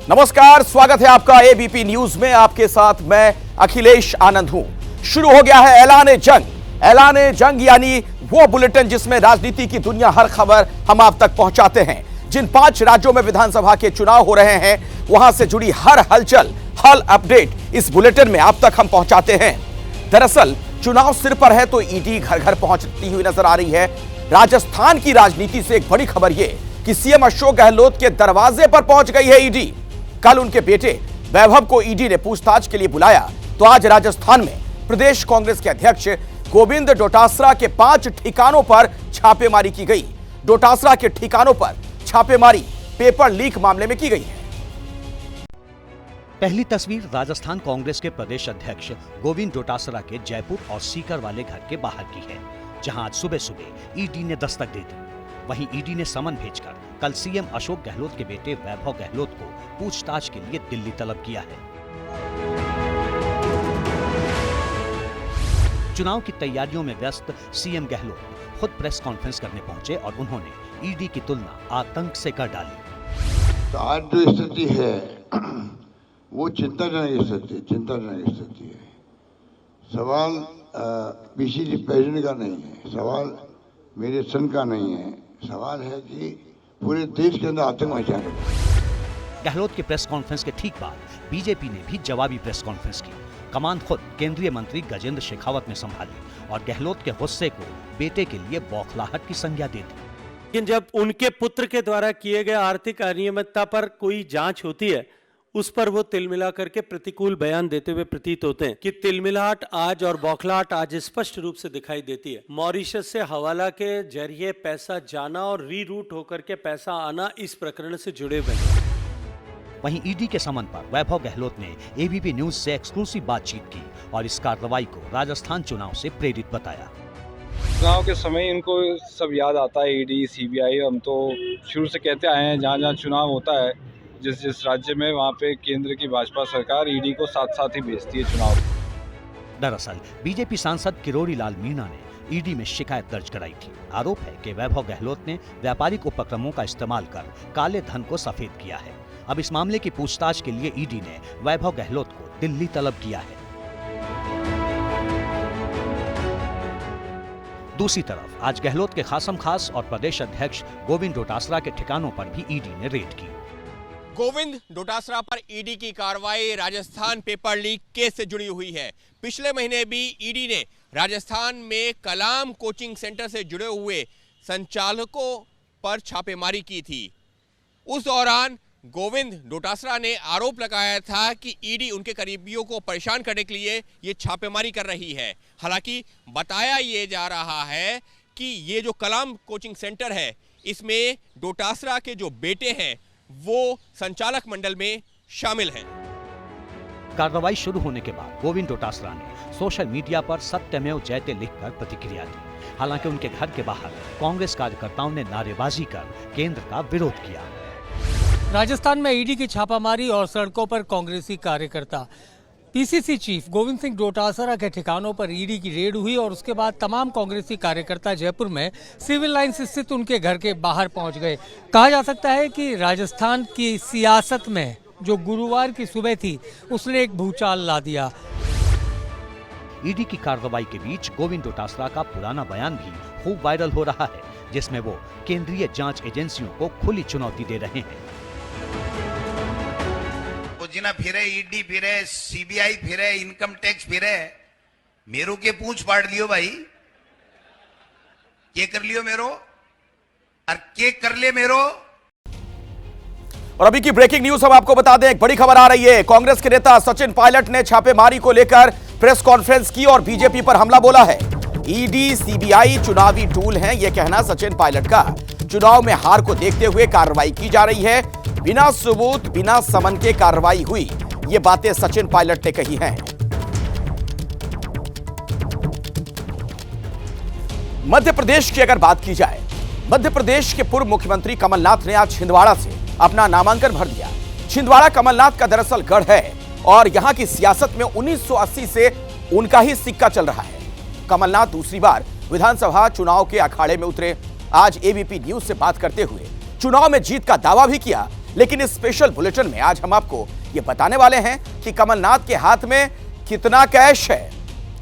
नमस्कार, स्वागत है आपका एबीपी न्यूज में। आपके साथ मैं अखिलेश आनंद हूं। शुरू हो गया है ऐलान जंग। ऐलान जंग यानी वो बुलेटिन जिसमें राजनीति की दुनिया हर खबर हम आप तक पहुंचाते हैं। जिन 5 राज्यों में विधानसभा के चुनाव हो रहे हैं वहां से जुड़ी हर हलचल, हर अपडेट इस बुलेटिन में आप तक हम पहुंचाते हैं। दरअसल चुनाव सिर पर है तो ईडी घर घर पहुंचती हुई नजर आ रही है। राजस्थान की राजनीति से एक बड़ी खबर यह कि सीएम अशोक गहलोत के दरवाजे पर पहुंच गई है ईडी। कल उनके बेटे वैभव को ईडी ने पूछताछ के लिए बुलाया तो आज राजस्थान में प्रदेश कांग्रेस के अध्यक्ष गोविंद डोटासरा के 5 ठिकानों पर छापेमारी की गई। डोटासरा के ठिकानों पर छापेमारी पेपर लीक मामले में की गई है। पहली तस्वीर राजस्थान कांग्रेस के प्रदेश अध्यक्ष गोविंद डोटासरा के जयपुर और सीकर वाले घर के बाहर की है, जहां आज सुबह सुबह ईडी ने दस्तक दे दी। वहीं ईडी ने समन भेजकर कल सीएम अशोक गहलोत के बेटे वैभव गहलोत को पूछताछ के लिए दिल्ली तलब किया है। चुनाव की तैयारियों में व्यस्त सीएम गहलोत खुद प्रेस कॉन्फ्रेंस करने पहुंचे और उन्होंने ईडी की तुलना आतंक से कर डाली। तो आज जो स्थिति है वो चिंताजनक स्थिति है। सवाल पीसीसी प्रेसिडेंट का नहीं है, सवाल मेरे सन का नहीं है, सवाल है कि पूरे देश के अंदर आतंक मचाने। गहलोत के प्रेस कॉन्फ्रेंस के ठीक बाद बीजेपी ने भी जवाबी प्रेस कॉन्फ्रेंस की। कमान खुद केंद्रीय मंत्री गजेंद्र शेखावत ने संभाली और गहलोत के गुस्से को बेटे के लिए बौखलाहट की संज्ञा दे दी। लेकिन जब उनके पुत्र के द्वारा किए गए आर्थिक अनियमितता पर कोई जांच होती है, उस पर वो तिलमिला करके प्रतिकूल बयान देते हुए प्रतीत होते हैं कि तिलमिलाहट आज और बौखलाहट आज स्पष्ट रूप से दिखाई देती है। मॉरिशस से हवाला के जरिए पैसा जाना और रीरूट होकर के पैसा आना इस प्रकरण से जुड़े हुए हैं। वहीं ईडी के समन पर वैभव गहलोत ने एबीपी न्यूज से एक्सक्लूसिव बातचीत की और इस कार्रवाई को राजस्थान चुनाव से प्रेरित बताया। चुनाव के समय इनको सब याद आता है, ईडी, सीबीआई। हम तो शुरू से कहते आए हैं जहाँ चुनाव होता है जिस राज्य में वहाँ पे केंद्र की भाजपा सरकार ईडी को साथ साथ ही भेजती है चुनाव। दरअसल बीजेपी सांसद किरोड़ी लाल मीणा ने ईडी में शिकायत दर्ज कराई थी। आरोप है कि वैभव गहलोत ने व्यापारिक उपक्रमों का इस्तेमाल कर काले धन को सफेद किया है। अब इस मामले की पूछताछ के लिए ईडी ने वैभव गहलोत को दिल्ली तलब किया है। दूसरी तरफ आज गहलोत के खासम खास और प्रदेश अध्यक्ष गोविंद डोटासरा के ठिकानों पर भी ईडी ने रेड की। गोविंद डोटासरा पर ईडी की कार्रवाई राजस्थान पेपर लीक केस से जुड़ी हुई है। पिछले महीने भी ईडी ने राजस्थान में कलाम कोचिंग सेंटर से जुड़े हुए संचालकों पर छापेमारी की थी। उस दौरान गोविंद डोटासरा ने आरोप लगाया था कि ईडी उनके करीबियों को परेशान करने के लिए ये छापेमारी कर रही है। हालांकि बताया ये जा रहा है कि ये जो कलाम कोचिंग सेंटर है इसमें डोटासरा के जो बेटे हैं वो संचालक मंडल में शामिल हैं। कार्रवाई शुरू होने के बाद गोविंद डोटासरा ने सोशल मीडिया पर सत्यमेव जयते लिखकर प्रतिक्रिया दी। हालांकि उनके घर के बाहर कांग्रेस कार्यकर्ताओं ने नारेबाजी कर केंद्र का विरोध किया। राजस्थान में ईडी की छापामारी और सड़कों पर कांग्रेसी कार्यकर्ता। पीसीसी चीफ गोविंद सिंह डोटासरा के ठिकानों पर ईडी की रेड हुई और उसके बाद तमाम कांग्रेसी कार्यकर्ता जयपुर में सिविल लाइंस स्थित उनके घर के बाहर पहुंच गए। कहा जा सकता है कि राजस्थान की सियासत में जो गुरुवार की सुबह थी उसने एक भूचाल ला दिया। ईडी की कार्रवाई के बीच गोविंद डोटासरा का पुराना बयान भी खूब वायरल हो रहा है, जिसमें वो केंद्रीय जांच एजेंसियों को खुली चुनौती दे रहे हैं। जिना फिरे, ईडी फिरे, सीबीआई फिरे, इनकम टैक्स फिरे, मेरो के पूछ पाड़ लियो भाई, के कर लियो मेरो और के कर ले मेरो। और अभी की ब्रेकिंग न्यूज हम आपको बता दें, एक बड़ी खबर आ रही है। कांग्रेस के नेता सचिन पायलट ने छापेमारी को लेकर प्रेस कॉन्फ्रेंस की और बीजेपी पर हमला बोला है। ईडी, सीबीआई चुनावी टूल हैं, यह कहना सचिन पायलट का। चुनाव में हार को देखते हुए कार्रवाई की जा रही है। बिना सबूत, बिना समन के कार्रवाई हुई, ये बातें सचिन पायलट ने कही हैं। मध्य प्रदेश की अगर बात की जाए, मध्य प्रदेश के पूर्व मुख्यमंत्री कमलनाथ ने आज छिंदवाड़ा से अपना नामांकन भर दिया। छिंदवाड़ा कमलनाथ का दरअसल गढ़ है और यहां की सियासत में 1980 से उनका ही सिक्का चल रहा है। कमलनाथ दूसरी बार विधानसभा चुनाव के अखाड़े में उतरे। आज एबीपी न्यूज से बात करते हुए चुनाव में जीत का दावा भी किया, लेकिन इस स्पेशल बुलेटिन में आज हम आपको ये बताने वाले हैं कि कमलनाथ के हाथ में कितना कैश है।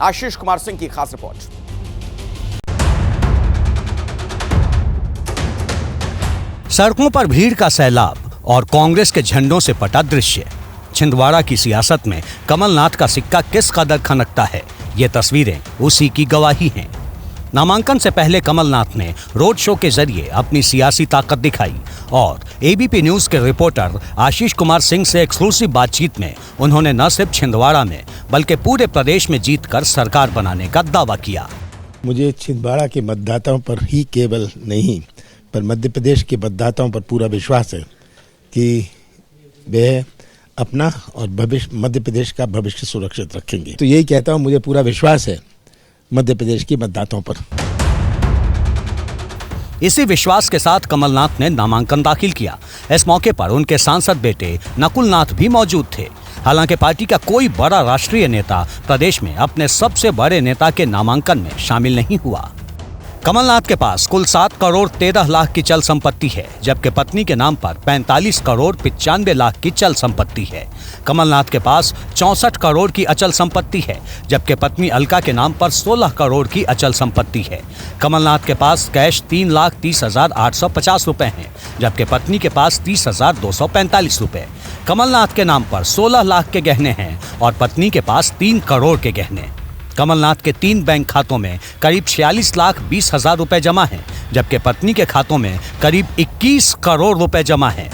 आशीष कुमार सिंह की खास रिपोर्ट। सड़कों पर भीड़ का सैलाब और कांग्रेस के झंडों से पटा दृश्य। छिंदवाड़ा की सियासत में कमलनाथ का सिक्का किस कदर खनकता है, ये तस्वीरें उसी की गवाही हैं। नामांकन से पहले कमलनाथ ने रोड शो के जरिए अपनी सियासी ताकत दिखाई और एबीपी न्यूज के रिपोर्टर आशीष कुमार सिंह से एक्सक्लूसिव बातचीत में उन्होंने न सिर्फ छिंदवाड़ा में बल्कि पूरे प्रदेश में जीतकर सरकार बनाने का दावा किया। मुझे छिंदवाड़ा के मतदाताओं पर ही केवल नहीं पर मध्य प्रदेश के मतदाताओं पर पूरा विश्वास है कि वे अपना और भविष्य मध्य प्रदेश का भविष्य सुरक्षित रखेंगे। तो यही कहता हूँ, मुझे पूरा विश्वास है मध्य प्रदेश के मतदाताओं पर। इसी विश्वास के साथ कमलनाथ ने नामांकन दाखिल किया। इस मौके पर उनके सांसद बेटे नकुल नाथ भी मौजूद थे। हालांकि पार्टी का कोई बड़ा राष्ट्रीय नेता प्रदेश में अपने सबसे बड़े नेता के नामांकन में शामिल नहीं हुआ। कमलनाथ के पास कुल 7 करोड़ 13 लाख की चल संपत्ति है, जबकि पत्नी के नाम पर 45 करोड़ 95 लाख की चल संपत्ति है। कमलनाथ के पास 64 करोड़ की अचल संपत्ति है, जबकि पत्नी अलका के नाम पर 16 करोड़ की अचल संपत्ति है। कमलनाथ के पास कैश 3,30,850 रुपए हैं, जबकि पत्नी के पास 30,245 रुपए। कमलनाथ के नाम पर 16 लाख के गहने हैं और पत्नी के पास 3 करोड़ के गहने। कमलनाथ के 3 बैंक खातों में करीब 46,20,000 रुपए जमा हैं, जबकि पत्नी के खातों में करीब 21 करोड़ रुपए जमा हैं।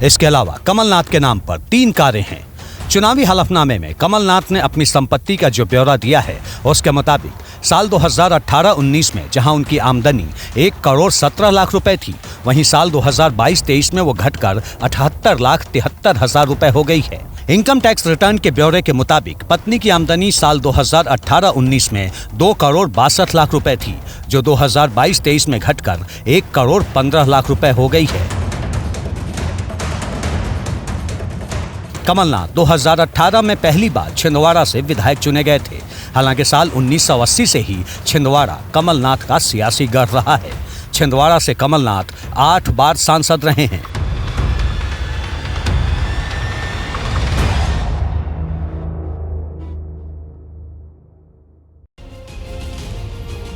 इसके अलावा कमलनाथ के नाम पर 3 कारें हैं। चुनावी हलफनामे में कमलनाथ ने अपनी संपत्ति का जो ब्यौरा दिया है, उसके मुताबिक साल 2018-19 में जहां उनकी आमदनी 1 करोड़ 17 लाख रुपए थी, वहीं साल 2022-23 में वो घटकर 78,73,000 रुपए हो गई है। इनकम टैक्स रिटर्न के ब्यौरे के मुताबिक पत्नी की आमदनी साल 2018-19 में 2 करोड़ 62 लाख रुपए थी, जो 2022-23 में घटकर 1 करोड़ 15 लाख रुपए हो गई है। कमलनाथ 2018 में पहली बार छिंदवाड़ा से विधायक चुने गए थे। हालांकि साल 1980 से ही छिंदवाड़ा कमलनाथ का सियासी गढ़ रहा है। छिंदवाड़ा से कमलनाथ 8 बार सांसद रहे हैं।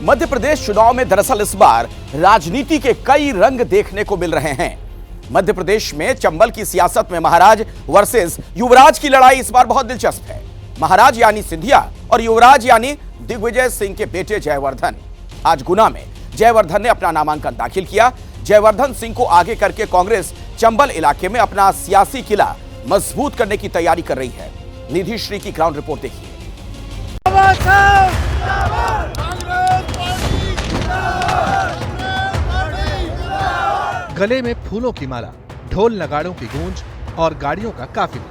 मध्य प्रदेश चुनाव में दरअसल इस बार राजनीति के कई रंग देखने को मिल रहे हैं। मध्य प्रदेश में चंबल की सियासत में महाराज वर्सेस युवराज की लड़ाई इस बार बहुत दिलचस्प है। महाराज यानी सिंधिया और युवराज यानी दिग्विजय सिंह के बेटे जयवर्धन। आज गुना में जयवर्धन ने अपना नामांकन दाखिल किया। जयवर्धन सिंह को आगे करके कांग्रेस चंबल इलाके में अपना सियासी किला मजबूत करने की तैयारी कर रही है। निधि श्री की ग्राउंड रिपोर्ट देखिए। गले में फूलों की माला, ढोल नगाड़ों की गूंज और गाड़ियों का काफिला।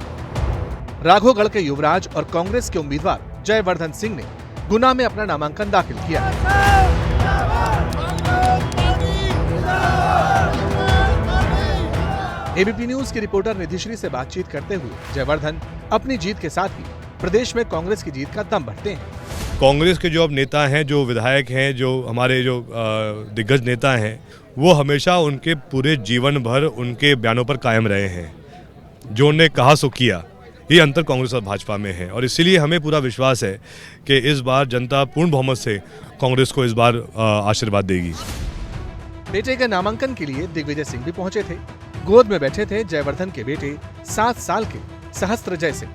राघोगढ़ के युवराज और कांग्रेस के उम्मीदवार जयवर्धन सिंह ने गुना में अपना नामांकन दाखिल किया। एबीपी न्यूज की रिपोर्टर निधिश्री से बातचीत करते हुए जयवर्धन अपनी जीत के साथ ही प्रदेश में कांग्रेस की जीत का दम भरते हैं। कांग्रेस के जो अब नेता हैं, जो विधायक हैं, जो हमारे जो दिग्गज नेता हैं, वो हमेशा उनके पूरे जीवन भर उनके बयानों पर कायम रहे हैं। जो उन्होंने कहा सो किया, ये अंतर कांग्रेस और भाजपा में है और इसीलिए हमें पूरा विश्वास है कि इस बार जनता पूर्ण बहुमत से कांग्रेस को इस बार आशीर्वाद देगी। बेटे के नामांकन के लिए दिग्विजय सिंह भी पहुंचे थे। गोद में बैठे थे जयवर्धन के बेटे 7 साल के सहस्त्रजय सिंह।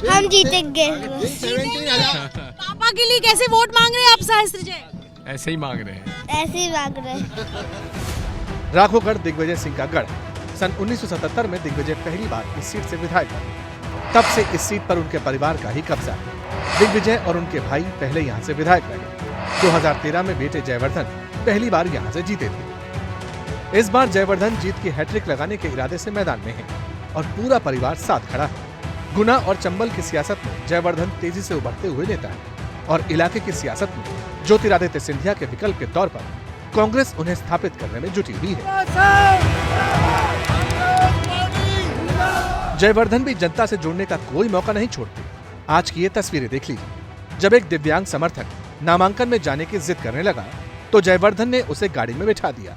हम जीतेंगे। पापा के लिए कैसे वोट मांग रहे हैं आप सहस्त्रजय? ऐसे ही मांग रहे हैं। ऐसे ही मांग रहे हैं। राघोगढ़ दिग्विजय सिंह का गढ़। सन 1977 में दिग्विजय पहली बार इस सीट से विधायक बने। तब से इस सीट पर उनके परिवार का ही कब्जा है। दिग्विजय और उनके भाई पहले यहाँ से विधायक रहे। 2013 में बेटे जयवर्धन पहली बार यहाँ से जीते थे। इस बार जयवर्धन जीत की हैट्रिक लगाने के इरादे से मैदान में है और पूरा परिवार साथ खड़ा है। गुना और चंबल की सियासत में जयवर्धन तेजी से उभरते हुए नेता है और इलाके की सियासत में ज्योतिरादित्य सिंधिया के विकल्प के तौर पर कांग्रेस उन्हें स्थापित करने में जुटी हुई है। जयवर्धन भी जनता से जुड़ने का कोई मौका नहीं छोड़ते। आज की ये तस्वीरें देख लीजिए। जब एक दिव्यांग समर्थक नामांकन में जाने की जिद करने लगा तो जयवर्धन ने उसे गाड़ी में बिठा दिया।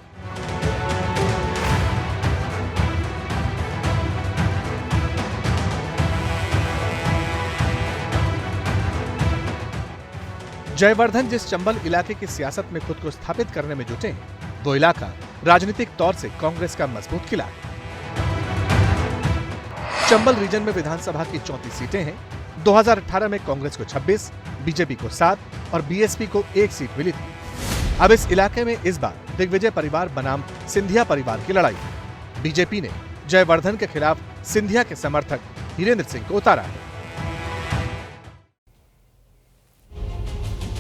जयवर्धन जिस चंबल इलाके की सियासत में खुद को स्थापित करने में जुटे हैं, वो इलाका राजनीतिक तौर से कांग्रेस का मजबूत किला है। चंबल रीजन में विधानसभा की 34 सीटें हैं। 2018 में कांग्रेस को 26, बीजेपी को 7 और बीएसपी को 1 सीट मिली थी। अब इस इलाके में इस बार दिग्विजय परिवार बनाम सिंधिया परिवार की लड़ाई है। बीजेपी ने जयवर्धन के खिलाफ सिंधिया के समर्थक हीरेंद्र सिंह को उतारा है।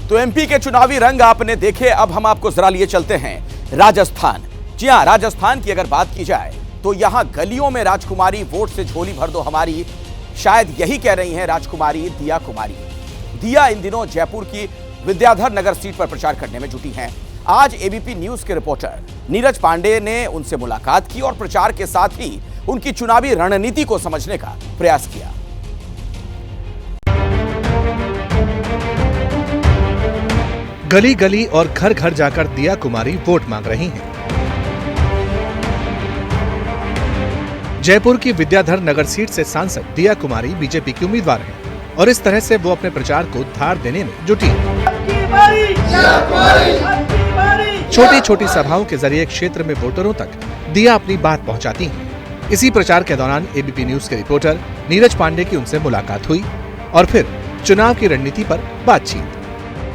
तो एमपी के चुनावी रंग आपने देखे, अब हम आपको जरा लिए चलते हैं राजस्थान। जी हां, राजस्थान की अगर बात की जाए तो यहां गलियों में राजकुमारी वोट से झोली भर दो हमारी, शायद यही कह रही हैं राजकुमारी दिया कुमारी। दिया इन दिनों जयपुर की विद्याधर नगर सीट पर प्रचार करने में जुटी हैं। आज एबीपी न्यूज के रिपोर्टर नीरज पांडे ने उनसे मुलाकात की और प्रचार के साथ ही उनकी चुनावी रणनीति को समझने का प्रयास किया। गली गली और घर घर जाकर दिया कुमारी वोट मांग रही हैं। जयपुर की विद्याधर नगर सीट से सांसद दिया कुमारी बीजेपी की उम्मीदवार हैं और इस तरह से वो अपने प्रचार को धार देने में जुटी हैं। छोटी छोटी सभाओं के जरिए क्षेत्र में वोटरों तक दिया अपनी बात पहुंचाती हैं। इसी प्रचार के दौरान एबीपी न्यूज के रिपोर्टर नीरज पांडे की उनसे मुलाकात हुई और फिर चुनाव की रणनीति पर बातचीत।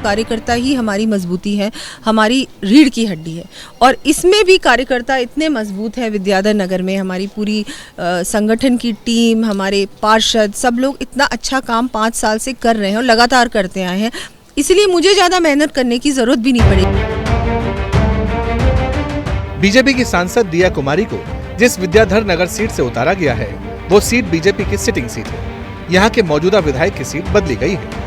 कार्यकर्ता ही हमारी मजबूती है, हमारी रीढ़ की हड्डी है और इसमें भी कार्यकर्ता इतने मजबूत है। विद्याधर नगर में हमारी पूरी संगठन की टीम, हमारे पार्षद, सब लोग इतना अच्छा काम 5 साल से कर रहे हैं और लगातार करते आए हैं, इसलिए मुझे ज्यादा मेहनत करने की जरूरत भी नहीं पड़ी। बीजेपी की सांसद दिया कुमारी को जिस विद्याधर नगर सीट से उतारा गया है, वो सीट बीजेपी की सिटिंग सीट है। यहाँ के मौजूदा विधायक की सीट बदली गई है।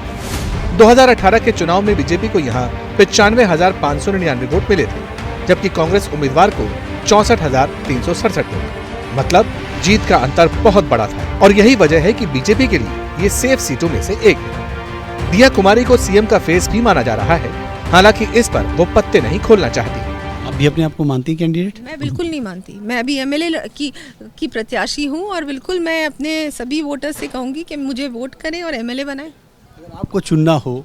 2018 के चुनाव में बीजेपी को यहाँ 95,599 वोट मिले थे, जबकि कांग्रेस उम्मीदवार को 64,367 वोट। मतलब जीत का अंतर बहुत बड़ा था और यही वजह है कि बीजेपी के लिए ये सेफ सीटों में से एक है। दिया कुमारी को सीएम का फेस भी माना जा रहा है, हालांकि इस पर वो पत्ते नहीं खोलना चाहती। आप भी अपने आप को मानती कैंडिडेट? मैं बिल्कुल नहीं मानती। मैं अभी एमएलए की प्रत्याशी हूँ और बिल्कुल मैं अपने सभी वोटर्स से कहूँगी कि मुझे वोट करें और एमएलए बनाएं। अगर आपको चुनना हो,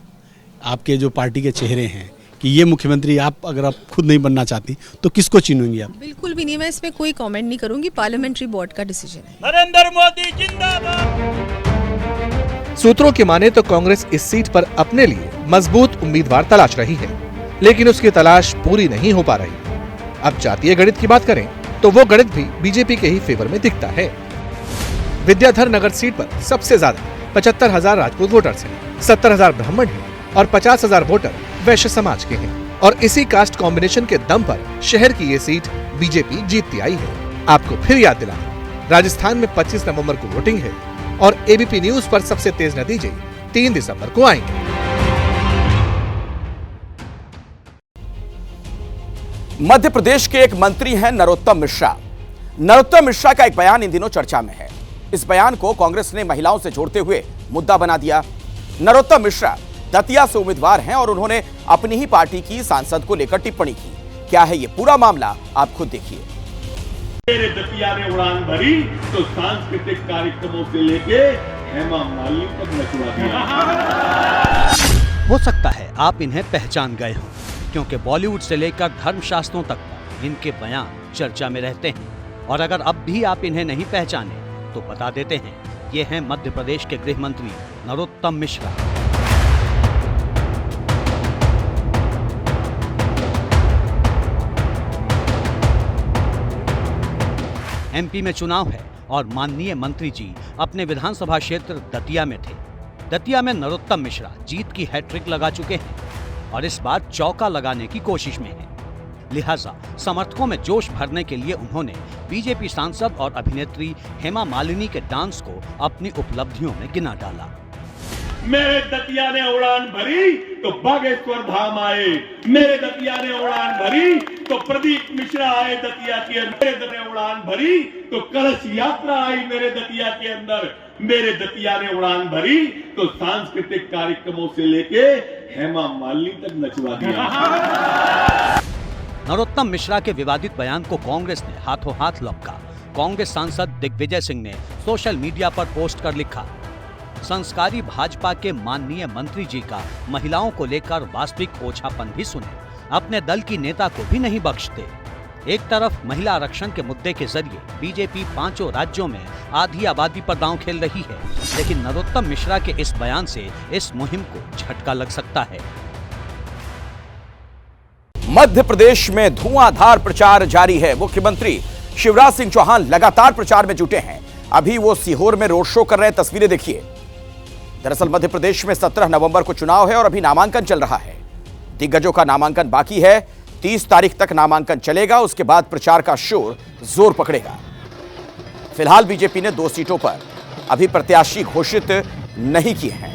आपके जो पार्टी के चेहरे हैं कि ये मुख्यमंत्री, आप अगर आप खुद नहीं बनना चाहती तो किसको चुनूंगी आप? बिल्कुल भी नहीं, मैं इसमें कोई कमेंट नहीं करूंगी। पार्लियामेंट्री बोर्ड का डिसीजन है। नरेंद्र मोदी जिंदाबाद। सूत्रों की माने तो कांग्रेस इस सीट पर अपने लिए मजबूत उम्मीदवार तलाश रही है, लेकिन उसकी तलाश पूरी नहीं हो पा रही। अब जातीय गणित की बात करें तो वो गणित भी बीजेपी के ही फेवर में दिखता है। विद्याधर नगर सीट पर सबसे ज्यादा 75,000 राजपूत वोटर्स हैं, 70,000 ब्राह्मण हैं और 50,000 वोटर वैश्य समाज के हैं और इसी कास्ट कॉम्बिनेशन के दम पर शहर की ये सीट बीजेपी जीतती आई है। आपको फिर याद दिला, राजस्थान में 25 नवंबर को वोटिंग है और एबीपी न्यूज पर सबसे तेज नतीजे 3 दिसंबर को आएंगे। मध्य प्रदेश के एक मंत्री हैं नरोत्तम मिश्रा। नरोत्तम मिश्रा का एक बयान इन दिनों चर्चा में है। इस बयान को कांग्रेस ने महिलाओं से जोड़ते हुए मुद्दा बना दिया। नरोत्तम मिश्रा दतिया से उम्मीदवार हैं और उन्होंने अपनी ही पार्टी की सांसद को लेकर टिप्पणी की। क्या है ये पूरा मामला, आप खुद देखिए। मेरे दतिया ने उड़ान भरी तो सांस्कृतिक कार्यक्रमों से लेके हेमा मालिनी तक नचवा दिया। हो सकता है आप इन्हें पहचान गए हों, क्योंकि बॉलीवुड से लेकर धर्मशास्त्रों तक इनके बयान चर्चा में रहते हैं। और अगर अब भी आप इन्हें नहीं पहचाने तो बता देते हैं, ये हैं मध्य प्रदेश के गृह मंत्री नरोत्तम मिश्रा। एमपी में चुनाव है और माननीय मंत्री जी अपने विधानसभा क्षेत्र दतिया में थे। दतिया में नरोत्तम मिश्रा जीत की हैट्रिक लगा चुके हैं और इस बार चौका लगाने की कोशिश में हैं। लिहाजा समर्थकों में जोश भरने के लिए उन्होंने बीजेपी सांसद और अभिनेत्री हेमा मालिनी के डांस को अपनी उपलब्धियों में गिना डाला। मेरे दतिया ने उड़ान भरी तो बागेश्वर धाम आए, मेरे दतिया ने उड़ान भरी तो प्रदीप मिश्रा आए दतिया के अंदर, मेरे दतिया ने उड़ान भरी तो कलश यात्रा आई मेरे दतिया के अंदर, मेरे दतिया ने उड़ान भरी तो सांस्कृतिक कार्यक्रमों से लेके हेमा मालिनी तक नचवा दिया। नरोत्तम मिश्रा के विवादित बयान को कांग्रेस ने हाथों हाथ लपका। कांग्रेस सांसद दिग्विजय सिंह ने सोशल मीडिया पर पोस्ट कर लिखा, संस्कारी भाजपा के माननीय मंत्री जी का महिलाओं को लेकर वास्तविक ओछापन भी सुने। अपने दल की नेता को भी नहीं बख्शते। एक तरफ महिला आरक्षण के मुद्दे के जरिए बीजेपी 5 राज्यों में आधी आबादी पर दांव खेल रही है, लेकिन नरोत्तम मिश्रा के इस बयान से इस मुहिम को झटका लग सकता है। मध्य प्रदेश में धुआंधार प्रचार जारी है। मुख्यमंत्री शिवराज सिंह चौहान लगातार प्रचार में जुटे हैं। अभी वो सीहोर में रोड शो कर रहे हैं, तस्वीरें देखिए। दरअसल मध्य प्रदेश में 17 नवंबर को चुनाव है और अभी नामांकन चल रहा है। दिग्गजों का नामांकन बाकी है। 30 तारीख तक नामांकन चलेगा, उसके बाद प्रचार का शोर जोर पकड़ेगा। फिलहाल बीजेपी ने 2 सीटों पर अभी प्रत्याशी घोषित नहीं किए हैं।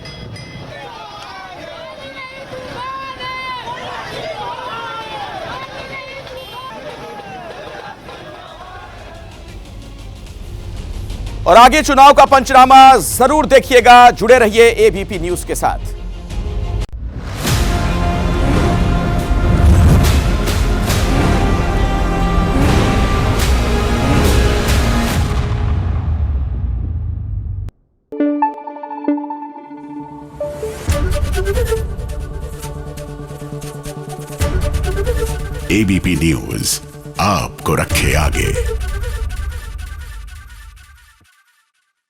और आगे चुनाव का पंचनामा जरूर देखिएगा। जुड़े रहिए एबीपी न्यूज के साथ। एबीपी न्यूज आपको रखे आगे।